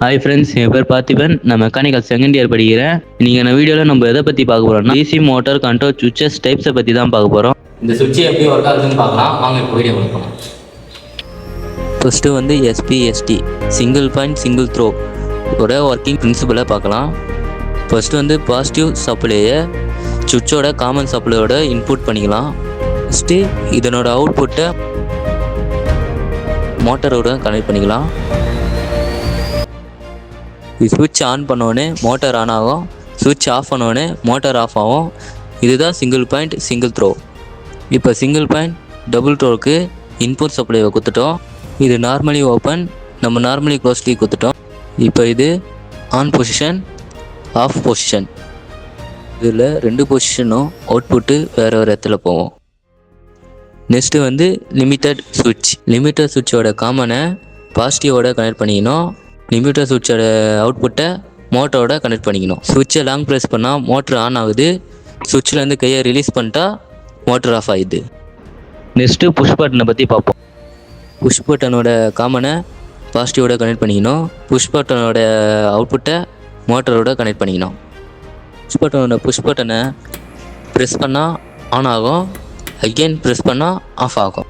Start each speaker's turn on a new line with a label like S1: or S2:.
S1: Hi friends, என் பேர் பார்த்திபன். நான் mechanical second year படிக்கிறேன். இன்னைக்கு இந்த வீடியோவில் நம்ம எதை பற்றி பார்க்க போகிறோம்னா டிசி மோட்டார் கண்ட்ரோல் சுவிச்சஸ் டைப்ஸை பற்றி தான் பார்க்க போகிறோம்.
S2: இந்த சுவிட்ச் எப்படி ஒர்க் ஆகுதுன்னு பார்க்கலாம். வாங்க இப்போ வீடியோ பார்க்கலாம்.
S3: ஃபஸ்ட்டு வந்து SPST single point single throw இதோட ஒர்க்கிங் பிரின்சிபலை பார்க்கலாம். ஃபஸ்ட்டு வந்து பாசிட்டிவ் சப்ளையை சுவிட்சோட காமன் சப்ளையோட இன்புட் பண்ணிக்கலாம். ஃபஸ்ட்டு இதனோட அவுட்புட்டை மோட்டரோட கனெக்ட் பண்ணிக்கலாம். ஸ்விட்ச் ஆன் பண்ணோடனே மோட்டார் ஆன் ஆகும், ஸ்விட்ச் ஆஃப் பண்ணோடனே மோட்டார் ஆஃப் ஆகும். இதுதான் சிங்கிள் பாயிண்ட் சிங்கிள் த்ரோ. இப்போ சிங்கிள் பாயிண்ட் டபுள் த்ரோவுக்கு இன்புட் சப்ளைவை கொடுத்துட்டோம். இது நார்மலி ஓப்பன், நம்ம நார்மலி க்ளோஸ்லி கொடுத்துட்டோம். இப்போ இது ஆன் பொசிஷன், ஆஃப் பொசிஷன். இதில் ரெண்டு பொசிஷனும் அவுட்புட்டு வேறு வேறு இடத்துல போவோம். நெக்ஸ்ட்டு வந்து லிமிட்டட் சுவிட்சோட காமனை பாசிட்டிவோட கனெக்ட் பண்ணிக்கணும். லிமிட்டட் சுவிட்சோட அவுட்புட்டை மோட்டரோட கனெக்ட் பண்ணிக்கணும். சுவிட்சை லாங் ப்ரெஸ் பண்ணால் மோட்ரு ஆன் ஆகுது. சுவிட்சிலேருந்து கையை ரிலீஸ் பண்ணிட்டா மோட்டர் ஆஃப் ஆகிடுது.
S1: நெக்ஸ்ட்டு புஷ் பட்டனை பற்றி பார்ப்போம்.
S3: புஷ் பட்டனோட காமனை பாசிட்டிவோட கனெக்ட் பண்ணிக்கணும். புஷ் பட்டனோட அவுட்புட்டை மோட்டரோட கனெக்ட் பண்ணிக்கணும். புஷ் பட்டனை ப்ரெஸ் பண்ணால் ஆன் ஆகும், அகெயின் ப்ரெஸ் பண்ணால் ஆஃப் ஆகும்.